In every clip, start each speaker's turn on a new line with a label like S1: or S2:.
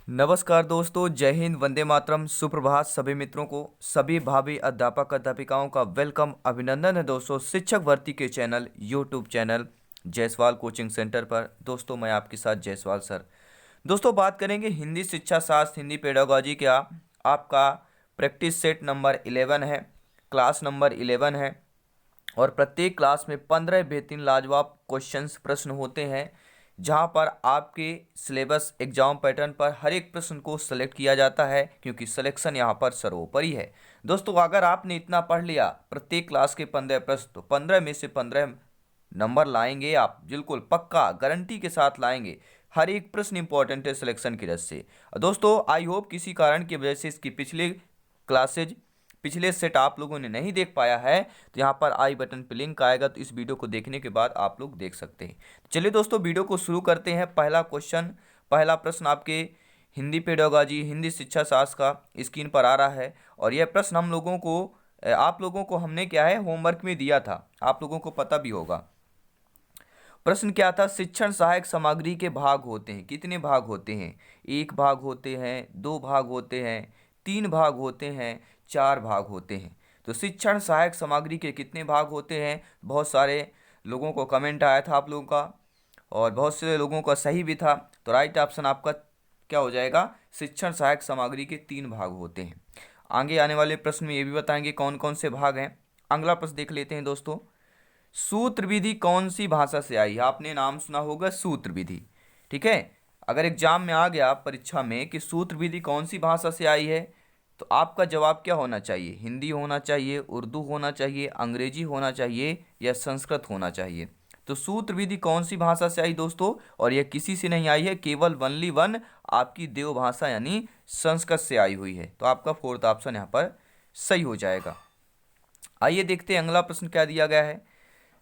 S1: नमस्कार दोस्तों, जय हिंद, वंदे मातरम, सुप्रभात सभी मित्रों को। सभी भावी अध्यापक अध्यापिकाओं का वेलकम, अभिनंदन है दोस्तों शिक्षक भर्ती के channel YouTube channel Jaiswal coaching centre पर। दोस्तों मैं आपके साथ जायसवाल सर। दोस्तों बात करेंगे हिंदी शिक्षा शास्त्र, हिंदी पेडागोजी का। आपका प्रैक्टिस सेट नंबर 11 है, क्लास नंबर 11 है और प्रत्येक क्लास में 15 बेहतरीन लाजवाब क्वेश्चंस प्रश्न होते हैं, जहां पर आपके सिलेबस एग्जाम पैटर्न पर हर एक प्रश्न को सेलेक्ट किया जाता है, क्योंकि सिलेक्शन यहां पर सर्वोपरि है। दोस्तों अगर आपने इतना पढ़ लिया, प्रत्येक क्लास के 15 प्रश्न, तो 15 में से 15 नंबर लाएंगे आप, बिल्कुल पक्का गारंटी के साथ लाएंगे। हर एक प्रश्न इंपॉर्टेंट है सिलेक्शन की दृष्टि से। दोस्तों आई होप किसी कारण की वजह से इसकी पिछले क्लासेज, पिछले सेट आप लोगों ने नहीं देख पाया है, तो यहाँ पर आई बटन पे लिंक आएगा, तो इस वीडियो को देखने के बाद आप लोग देख सकते हैं। चलिए दोस्तों वीडियो को शुरू करते हैं। पहला क्वेश्चन, पहला प्रश्न आपके हिंदी पेडागोजी, हिंदी शिक्षा शास्त्र का स्क्रीन पर आ रहा है। और यह प्रश्न हम लोगों को, आप लोगों को हमने क्या है होमवर्क में दिया था, आप लोगों को पता भी होगा। प्रश्न क्या था? शिक्षण सहायक सामग्री के भाग होते हैं। कितने भाग होते हैं? एक भाग होते हैं, दो भाग होते हैं, तीन भाग होते हैं, चार भाग होते हैं। तो शिक्षण सहायक सामग्री के कितने भाग होते हैं? बहुत सारे लोगों को कमेंट आया था आप लोगों का, और बहुत से लोगों का सही भी था। तो राइट ऑप्शन आपका क्या हो जाएगा? शिक्षण सहायक सामग्री के तीन भाग होते हैं। आगे आने वाले प्रश्न में ये भी बताएंगे कौन कौन से भाग हैं। अगला प्रश्न देख लेते हैं दोस्तों। सूत्र विधि कौन सी भाषा से आई है? आपने नाम सुना होगा सूत्र विधि, ठीक है। अगर एग्जाम में आ गया परीक्षा में कि सूत्र विधि कौन सी भाषा से आई है, तो आपका जवाब क्या होना चाहिए? हिंदी होना चाहिए, उर्दू होना चाहिए, अंग्रेजी होना चाहिए या संस्कृत होना चाहिए। तो सूत्र विधि कौन सी भाषा से आई दोस्तों? और यह किसी से नहीं आई है, केवल वनली वन आपकी देव भाषा यानी संस्कृत से आई हुई है। तो आपका फोर्थ ऑप्शन यहाँ पर सही हो जाएगा। आइए देखते हैं अगला प्रश्न क्या दिया गया है।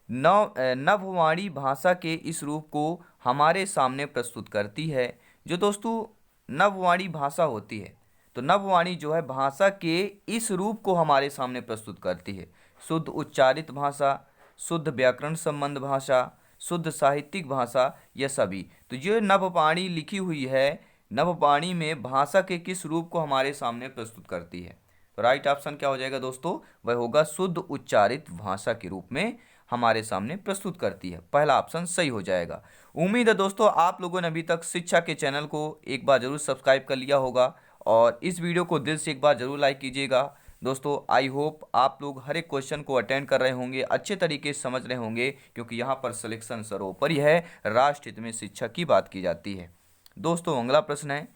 S1: नववाणी भाषा के इस रूप को हमारे सामने प्रस्तुत करती है। जो दोस्तों नववाणी भाषा होती है, तो नववाणी जो है भाषा के इस रूप को हमारे सामने प्रस्तुत करती है। शुद्ध उच्चारित भाषा, शुद्ध व्याकरण संबंध भाषा, शुद्ध साहित्यिक भाषा, यह सभी। तो जो नववाणी लिखी हुई है, नववाणी में भाषा के किस रूप को हमारे सामने प्रस्तुत करती है? तो राइट ऑप्शन क्या हो जाएगा दोस्तों? वह होगा शुद्ध उच्चारित भाषा के रूप में हमारे सामने प्रस्तुत करती है। पहला ऑप्शन सही हो जाएगा। उम्मीद है दोस्तों आप लोगों ने अभी तक शिक्षा के चैनल को एक बार जरूर सब्सक्राइब कर लिया होगा, और इस वीडियो को दिल से एक बार जरूर लाइक कीजिएगा। दोस्तों आई होप आप लोग हर एक क्वेश्चन को अटेंड कर रहे होंगे, अच्छे तरीके से समझ रहे होंगे, क्योंकि यहाँ पर सिलेक्शन सर्वोपरि है, राष्ट्र हित में शिक्षा की बात की जाती है। दोस्तों अगला प्रश्न है,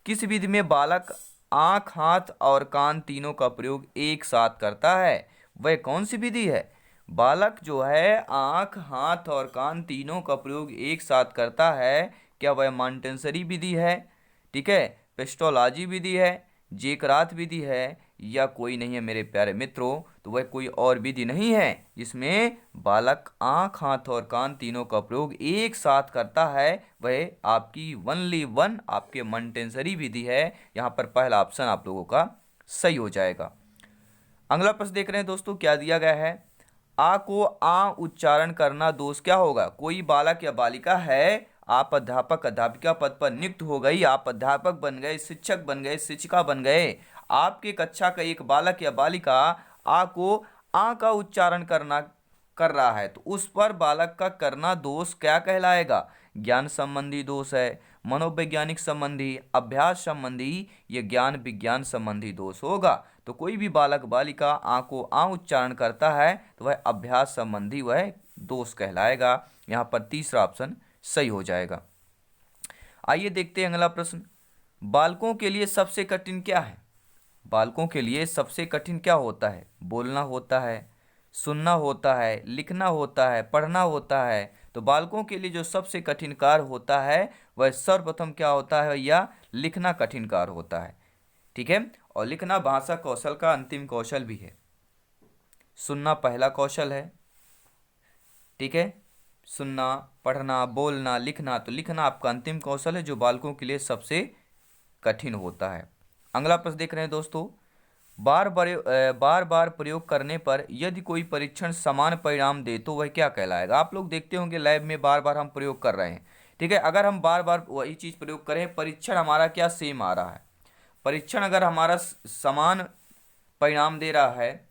S1: किस विधि में बालक आँख, हाथ और कान तीनों का प्रयोग एक साथ करता है? वह कौन सी विधि है? बालक जो है आँख, हाथ और कान तीनों का प्रयोग एक साथ करता है, क्या वह मॉन्टेसरी विधि है, ठीक है, पेस्टोलॉजी विधि है, जेकरात विधि है, या कोई नहीं है मेरे प्यारे मित्रों? तो वह कोई और विधि नहीं है जिसमें बालक आँख, हाथ और कान तीनों का प्रयोग एक साथ करता है। वह आपकी वनली वन आपके मॉन्टेसरी विधि है। यहाँ पर पहला ऑप्शन आप लोगों का सही हो जाएगा। अगला प्रश्न देख रहे हैं दोस्तों, क्या दिया गया है? आ को आ उच्चारण करना दोष क्या होगा? कोई बालक या बालिका है, आप अध्यापक अध्यापिका पद पर नियुक्त हो गई, आप अध्यापक बन गए, शिक्षक बन गए, शिक्षिका बन गए। आपके कक्षा का एक बालक या बालिका आ को आ का उच्चारण कर रहा है, तो उस पर बालक का करना दोष क्या कहलाएगा? ज्ञान संबंधी दोष है, मनोवैज्ञानिक संबंधी, अभ्यास संबंधी, या ज्ञान विज्ञान संबंधी दोष होगा। तो कोई भी बालक बालिका आ को आ उच्चारण करता है, तो वह अभ्यास संबंधी वह दोष कहलाएगा। यहाँ पर तीसरा ऑप्शन सही हो जाएगा। आइए देखते हैं अगला प्रश्न। बालकों के लिए सबसे कठिन क्या है? बालकों के लिए सबसे कठिन क्या होता है? बोलना होता है, सुनना होता है, लिखना होता है, पढ़ना होता है। तो बालकों के लिए जो सबसे कठिन कार्य होता है, वह सर्वप्रथम क्या होता है भैया? लिखना कठिन कार्य होता है, ठीक है। और लिखना भाषा कौशल का अंतिम कौशल भी है। सुनना पहला कौशल है, ठीक है। सुनना, पढ़ना, बोलना, लिखना, तो लिखना आपका अंतिम कौशल है, जो बालकों के लिए सबसे कठिन होता है। अगला प्रश्न देख रहे हैं दोस्तों। बार बार प्रयोग करने पर यदि कोई परीक्षण समान परिणाम दे तो वह क्या कहलाएगा? आप लोग देखते होंगे लैब में बार बार हम प्रयोग कर रहे हैं, ठीक है। अगर हम बार बार वही चीज प्रयोग करें, परीक्षण हमारा क्या सेम आ रहा है, परीक्षण अगर हमारा समान परिणाम दे रहा है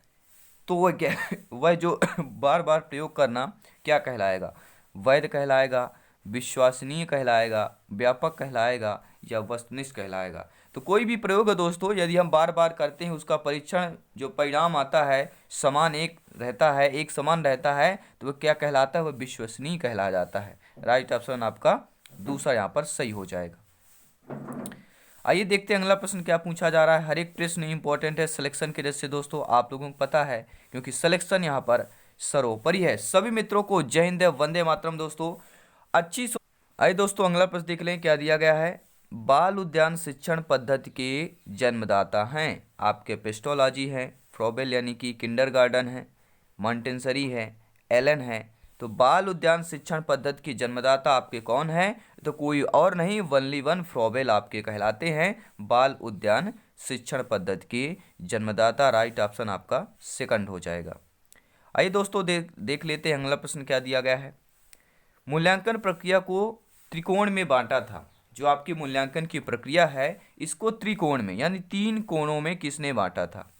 S1: तो वह क्या वह जो बार बार प्रयोग करना क्या कहलाएगा, वैध कहलाएगा, विश्वसनीय कहलाएगा, व्यापक कहलाएगा या वस्तुनिष्ठ कहलाएगा। तो कोई भी प्रयोग है दोस्तों, यदि हम बार बार करते हैं, उसका परीक्षण जो परिणाम आता है समान एक रहता है, एक समान रहता है, तो वह क्या कहलाता है, वह विश्वसनीय कहला जाता है। राइट ऑप्शन आपका दूसरा यहाँ पर सही हो जाएगा। आइए देखते हैं अगला प्रश्न क्या पूछा जा रहा है। हर एक प्रश्न इंपॉर्टेंट है सिलेक्शन के दृष्टि से दोस्तों, आप लोगों को पता है, क्योंकि सिलेक्शन यहाँ पर सर्वोपरि है। सभी मित्रों को जय हिंद, वंदे मातरम दोस्तों। आइए दोस्तों अगला प्रश्न देख लें क्या दिया गया है। बाल उद्यान शिक्षण पद्धति के जन्मदाता हैं आपके पेस्टोलॉजी है, फ्रॉबेल यानी कि किंडरगार्टन है, मॉन्टेसरी है, एलन है। तो बाल उद्यान शिक्षण पद्धति के जन्मदाता आपके कौन है, तो कोई और नहीं, वनली वन फ्रॉबेल आपके कहलाते हैं बाल उद्यान शिक्षण पद्धति के जन्मदाता। राइट ऑप्शन आपका सेकंड हो जाएगा। आइए दोस्तों देख लेते हैं अगला प्रश्न क्या दिया गया है। मूल्यांकन प्रक्रिया को त्रिकोण में बांटा था। जो आपकी मूल्यांकन की प्रक्रिया है इसको त्रिकोण में यानी 3 कोणों में किसने बांटा था,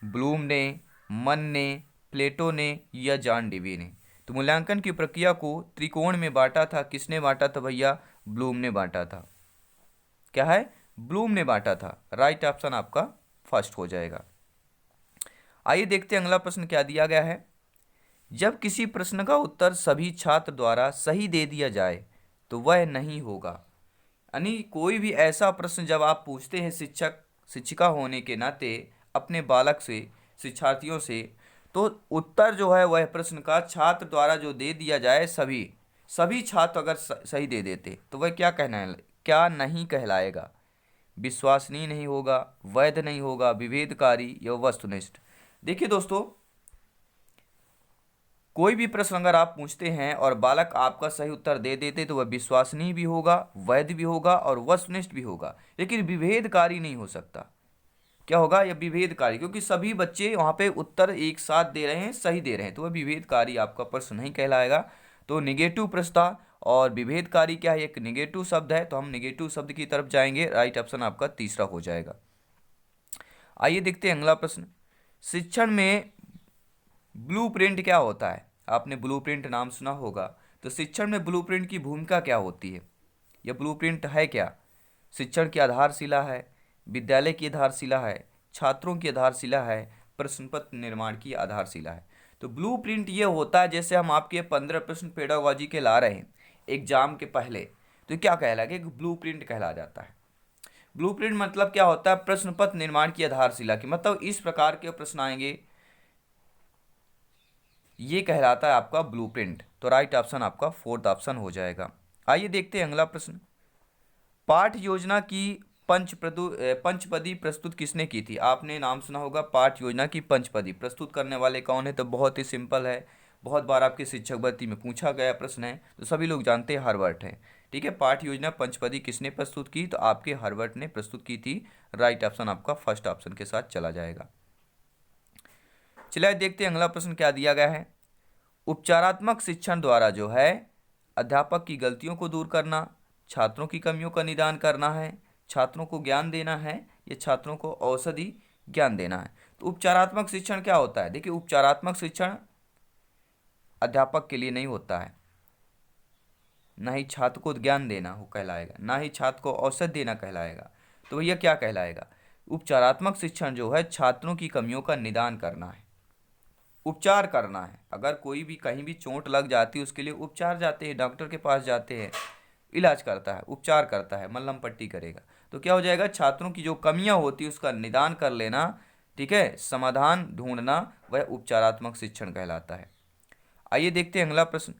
S1: ब्लूम ने, मन ने, प्लेटो ने या जॉन डेवी ने। तो मूल्यांकन की प्रक्रिया को त्रिकोण में बांटा था, किसने बांटा था भैया, ब्लूम ने बांटा था। क्या है, ब्लूम ने बांटा था। राइट ऑप्शन आपका फर्स्ट हो जाएगा। आइए देखते हैं अगला प्रश्न क्या दिया गया है। जब किसी प्रश्न का उत्तर सभी छात्र द्वारा सही दे दिया जाए तो वह नहीं होगा। यानी कोई भी ऐसा प्रश्न जब आप पूछते हैं शिक्षक शिक्षिका होने के नाते अपने बालक से, शिक्षार्थियों से, तो उत्तर जो है वह प्रश्न का छात्र द्वारा जो दे दिया जाए, सभी छात्र अगर सही दे देते तो वह क्या नहीं कहलाएगा, विश्वसनीय नहीं होगा, वैध नहीं होगा, विभेदकारी या वस्तुनिष्ठ। देखिए दोस्तों, कोई भी प्रश्न अगर आप पूछते हैं और बालक आपका सही उत्तर दे देते तो वह विश्वसनीय भी होगा, वैध भी होगा और वस्तुनिष्ठ भी होगा, लेकिन विभेदकारी नहीं हो सकता। क्या होगा, यह विभेदकारी, क्योंकि सभी बच्चे वहाँ पे उत्तर एक साथ दे रहे हैं, सही दे रहे हैं, तो वह विभेदकारी आपका प्रश्न नहीं कहलाएगा। तो निगेटिव प्रश्न था और विभेदकारी क्या है, एक निगेटिव शब्द है, तो हम निगेटिव शब्द की तरफ जाएंगे। राइट ऑप्शन आपका तीसरा हो जाएगा। आइए देखते हैं अगला प्रश्न। शिक्षण में ब्लूप्रिंट क्या होता है। आपने ब्लूप्रिंट नाम सुना होगा, तो शिक्षण में ब्लूप्रिंट की भूमिका क्या होती है, यह ब्लूप्रिंट है क्या, शिक्षण की आधारशिला है, विद्यालय की आधारशिला है, छात्रों की आधारशिला है, प्रश्न पत्र निर्माण की आधारशिला है। तो ब्लूप्रिंट ये होता है, जैसे हम आपके 15 प्रश्न पेडागोजी के ला रहे हैं एग्जाम के पहले, तो क्या कहलाएगा, ब्लूप्रिंट कहला जाता है। ब्लूप्रिंट मतलब क्या होता है, प्रश्न पत्र निर्माण की आधारशिला की, मतलब इस प्रकार के प्रश्न आएंगे, ये कहलाता है आपका ब्लूप्रिंट। तो राइट ऑप्शन आपका फोर्थ ऑप्शन हो जाएगा। आइए देखते हैं अगला प्रश्न। पाठ योजना की पंचपदी प्रस्तुत किसने की थी। आपने नाम सुना होगा पाठ योजना की पंचपदी, प्रस्तुत करने वाले कौन है, तो बहुत ही सिंपल है, बहुत बार आपके शिक्षक भर्ती में पूछा गया प्रश्न है, तो सभी लोग जानते हैं हर्बर्ट है। ठीक है, पाठ योजना पंचपदी किसने प्रस्तुत की, तो आपके हर्बर्ट ने प्रस्तुत की थी। राइट ऑप्शन आपका फर्स्ट ऑप्शन के साथ चला जाएगा। चलिए देखते हैं अगला प्रश्न क्या दिया गया है। उपचारात्मक शिक्षण द्वारा जो है अध्यापक की गलतियों को दूर करना, छात्रों की कमियों का निदान करना है, छात्रों को ज्ञान देना है या छात्रों को औषधि ज्ञान देना है। तो उपचारात्मक शिक्षण क्या होता है, देखिए उपचारात्मक शिक्षण अध्यापक के लिए नहीं होता है, ना ही छात्र को ज्ञान देना हो कहलाएगा, ना ही छात्र को औषधि देना कहलाएगा। तो भैया क्या कहलाएगा, उपचारात्मक शिक्षण जो है छात्रों की कमियों का निदान करना है, उपचार करना है। अगर कोई भी कहीं भी चोट लग जाती है उसके लिए उपचार जाते हैं, डॉक्टर के पास जाते हैं, इलाज करता है, उपचार करता है, मलहम पट्टी करेगा। तो क्या हो जाएगा, छात्रों की जो कमियां होती है उसका निदान कर लेना, ठीक है, समाधान ढूंढना, वह उपचारात्मक शिक्षण कहलाता है। आइए देखते हैं अगला प्रश्न।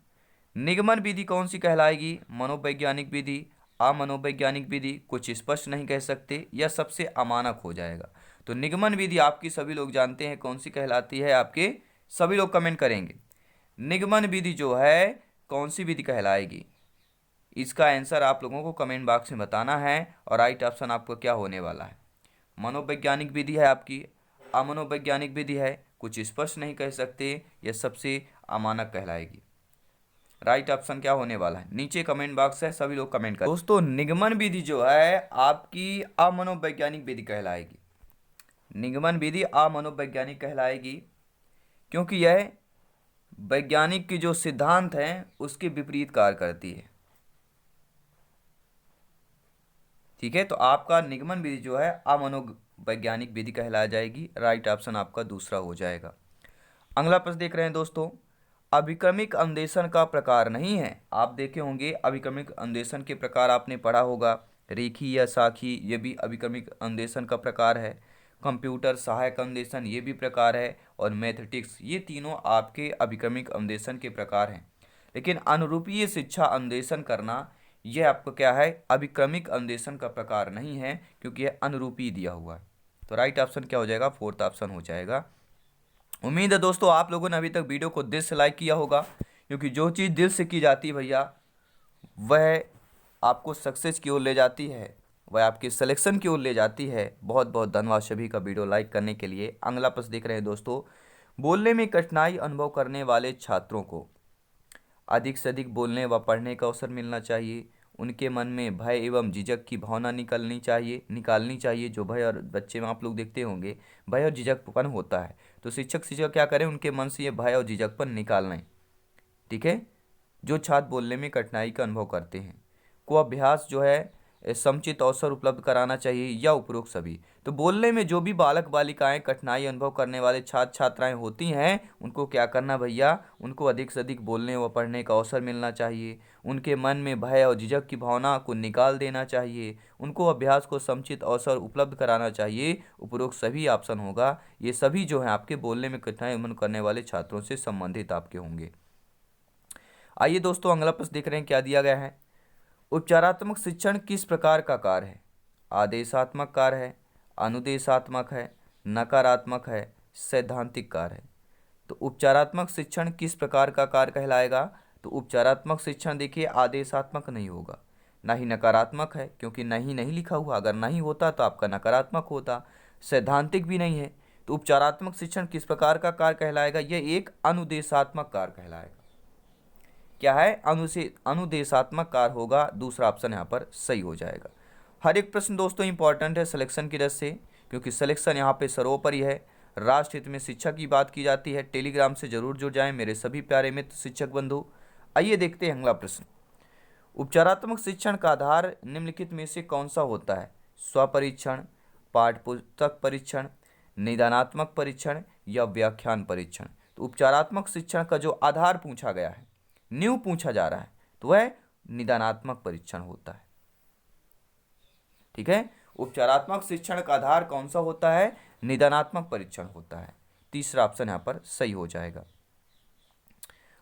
S1: निगमन विधि कौन सी कहलाएगी, मनोवैज्ञानिक विधि, अमनोवैज्ञानिक विधि, कुछ स्पष्ट नहीं कह सकते या सबसे अमानक हो जाएगा। तो निगमन विधि आपकी सभी लोग जानते हैं कौन सी कहलाती है, आपके सभी लोग कमेंट करेंगे निगमन विधि जो है कौन सी विधि कहलाएगी। इसका आंसर आप लोगों को कमेंट बॉक्स में बताना है और राइट ऑप्शन आपको क्या होने वाला है, मनोवैज्ञानिक विधि है आपकी, अमनोवैज्ञानिक विधि है, कुछ स्पष्ट नहीं कह सकते, यह सबसे अमानक कहलाएगी। राइट ऑप्शन क्या होने वाला है, नीचे कमेंट बॉक्स है, सभी लोग कमेंट करें। दोस्तों निगमन विधि जो है आपकी अमनोवैज्ञानिक विधि कहलाएगी। निगमन विधि अमनोवैज्ञानिक कहलाएगी क्योंकि यह वैज्ञानिक की जो सिद्धांत हैं उसके विपरीत कार्य करती है। ठीक है, तो आपका निगमन विधि जो है अमनोवैज्ञानिक विधि कहला जाएगी। राइट ऑप्शन आपका दूसरा हो जाएगा। अगला प्रश्न देख रहे हैं दोस्तों, अभिक्रमिक अन्वेषण का प्रकार नहीं है। आप देखे होंगे अभिक्रमिक अन्वेषण के प्रकार आपने पढ़ा होगा, रेखी या साखी ये भी अभिक्रमिक अन्वेषण का प्रकार है, कंप्यूटर सहायक अन्वेषण ये भी प्रकार है, और मैथमेटिक्स, ये तीनों आपके अभिक्रमिक अन्वेषण के प्रकार हैं। लेकिन अनुरूपीय शिक्षा अन्वेषण करना यह आपको क्या है, अभिक्रमिक अन्वेषण का प्रकार नहीं है, क्योंकि यह अनुरूपी दिया हुआ है। तो राइट ऑप्शन क्या हो जाएगा, फोर्थ ऑप्शन हो जाएगा। उम्मीद है दोस्तों आप लोगों ने अभी तक वीडियो को दिल से लाइक किया होगा, क्योंकि जो चीज़ दिल से की जाती है भैया वह आपको सक्सेस की ओर ले जाती है, वह आपके सिलेक्शन की ओर ले जाती है। बहुत बहुत धन्यवाद सभी का वीडियो लाइक करने के लिए। अगला प्रश्न देख रहे हैं दोस्तों, बोलने में कठिनाई अनुभव करने वाले छात्रों को अधिक से अधिक बोलने व पढ़ने का अवसर मिलना चाहिए। उनके मन में भय एवं झिझक की भावना निकालनी चाहिए। जो भय और बच्चे में आप लोग देखते होंगे भय और झिझकपन होता है, तो शिक्षक क्या करें, उनके मन से ये भय और झिझकपन निकालना है। ठीक है, जो छात्र बोलने में कठिनाई का अनुभव करते हैं को अभ्यास जो है समुचित अवसर उपलब्ध कराना चाहिए, या उपरोक्त सभी। तो बोलने में जो भी बालक बालिकाएं कठिनाई अनुभव करने वाले छात्र छात्राएं होती हैं उनको क्या करना भैया, उनको अधिक से अधिक बोलने व पढ़ने का अवसर मिलना चाहिए। उनके मन में भय और झिझक की भावना को निकाल देना चाहिए। उनको अभ्यास को समुचित अवसर उपलब्ध कराना चाहिए। उपरोक्त सभी ऑप्शन होगा। ये सभी जो है आपके बोलने में कठिनाई अनुभव करने वाले छात्रों से संबंधित आपके होंगे। आइए दोस्तों अगला प्रश्न देख रहे हैं क्या दिया गया है। उपचारात्मक शिक्षण किस प्रकार का कार्य है? आदेशात्मक कार्य है, अनुदेशात्मक है, नकारात्मक है, सैद्धांतिक कार्य है। तो उपचारात्मक शिक्षण किस प्रकार का कार्य कहलाएगा? तो उपचारात्मक शिक्षण देखिए आदेशात्मक नहीं होगा, ना ही नकारात्मक है, क्योंकि नहीं लिखा हुआ, अगर नहीं होता तो आपका नकारात्मक होता। सैद्धांतिक भी नहीं है, तो उपचारात्मक शिक्षण किस प्रकार का कार्य कहलाएगा? यह एक अनुदेशात्मक कार्य कहलाएगा। क्या है? अनुदेशात्मक कार्य होगा। दूसरा ऑप्शन यहाँ पर सही हो जाएगा। हर एक प्रश्न दोस्तों इंपॉर्टेंट है सिलेक्शन की दृष्टि से, क्योंकि सिलेक्शन यहाँ पे सर्वोपरि है। राष्ट्र हित में शिक्षा की बात की जाती है। टेलीग्राम से जरूर जुड़ जाएं मेरे सभी प्यारे मित्र शिक्षक बंधु। आइए देखते हैं अगला प्रश्न। उपचारात्मक शिक्षण का आधार निम्नलिखित में से कौन सा होता है? स्वपरीक्षण, पाठ्यपुस्तक परीक्षण, निदानात्मक परीक्षण या व्याख्यान परीक्षण। तो उपचारात्मक शिक्षण का जो आधार पूछा गया है, न्यू पूछा जा रहा है, तो वह निदानात्मक परीक्षण होता है। ठीक है, उपचारात्मक शिक्षण का आधार कौन सा होता है? निदानात्मक परीक्षण होता है। तीसरा ऑप्शन यहां पर सही हो जाएगा।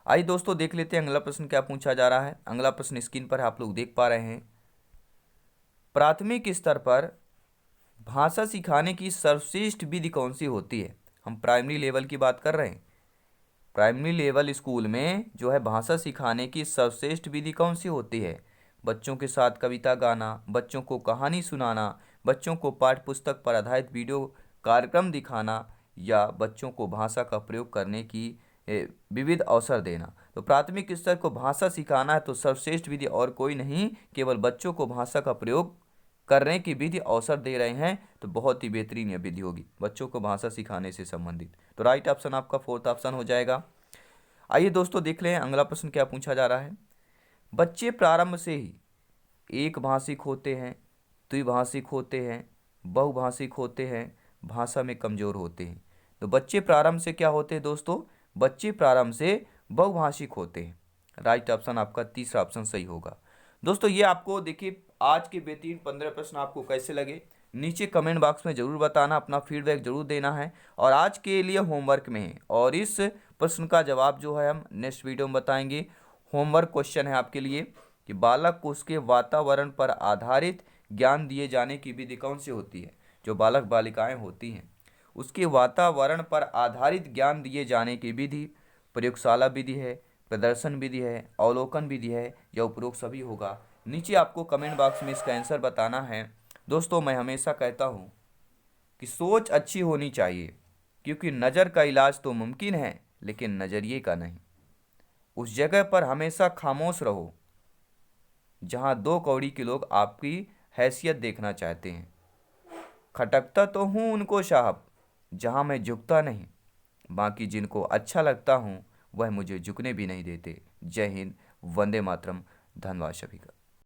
S1: आइए दोस्तों देख लेते हैं अगला प्रश्न क्या पूछा जा रहा है। अगला प्रश्न स्क्रीन पर आप लोग देख पा रहे हैं। प्राथमिक स्तर पर भाषा सिखाने की सर्वश्रेष्ठ विधि कौन सी होती है? हम प्राइमरी लेवल की बात कर रहे हैं। प्राइमरी लेवल स्कूल में जो है भाषा सिखाने की सर्वश्रेष्ठ विधि कौन सी होती है? बच्चों के साथ कविता गाना, बच्चों को कहानी सुनाना, बच्चों को पाठ्यपुस्तक पर आधारित वीडियो कार्यक्रम दिखाना, या बच्चों को भाषा का प्रयोग करने की विविध अवसर देना। तो प्राथमिक स्तर को भाषा सिखाना है तो सर्वश्रेष्ठ विधि और कोई नहीं, केवल बच्चों को भाषा का प्रयोग करने की विधि अवसर दे रहे हैं, तो बहुत ही बेहतरीन यह विधि होगी बच्चों को भाषा सिखाने से संबंधित। तो राइट ऑप्शन आपका फोर्थ ऑप्शन हो जाएगा। आइए दोस्तों देख लें अगला प्रश्न क्या पूछा जा रहा है। बच्चे प्रारंभ से ही एक भाषिक होते हैं, द्विभाषिक होते हैं, बहुभाषिक होते हैं, भाषा में कमजोर होते हैं। तो बच्चे प्रारंभ से क्या होते हैं दोस्तों? बच्चे प्रारंभ से बहुभाषिक होते हैं। राइट ऑप्शन आपका तीसरा ऑप्शन सही होगा। दोस्तों ये आपको देखिए आज के बेहतरीन 15 प्रश्न आपको कैसे लगे नीचे कमेंट बॉक्स में ज़रूर बताना, अपना फीडबैक जरूर देना है। और आज के लिए होमवर्क में है, और इस प्रश्न का जवाब जो है हम नेक्स्ट वीडियो में बताएंगे। होमवर्क क्वेश्चन है आपके लिए कि बालक को उसके वातावरण पर आधारित ज्ञान दिए जाने की विधि कौन सी होती है? जो बालक बालिकाएं होती हैं उसके वातावरण पर आधारित ज्ञान दिए जाने की विधि प्रयोगशाला विधि है, प्रदर्शन विधि है, अवलोकन विधि है, या उपरोक्त सभी होगा। नीचे आपको कमेंट बॉक्स में इसका आंसर बताना है। दोस्तों मैं हमेशा कहता हूँ कि सोच अच्छी होनी चाहिए, क्योंकि नज़र का इलाज तो मुमकिन है लेकिन नज़रिए का नहीं। उस जगह पर हमेशा खामोश रहो जहां दो कौड़ी के लोग आपकी हैसियत देखना चाहते हैं। खटकता तो हूँ उनको साहब जहां मैं झुकता नहीं, बाकी जिनको अच्छा लगता हूँ वह मुझे झुकने भी नहीं देते। जय हिंद, वंदे मातरम, धन्यवाद सभी का।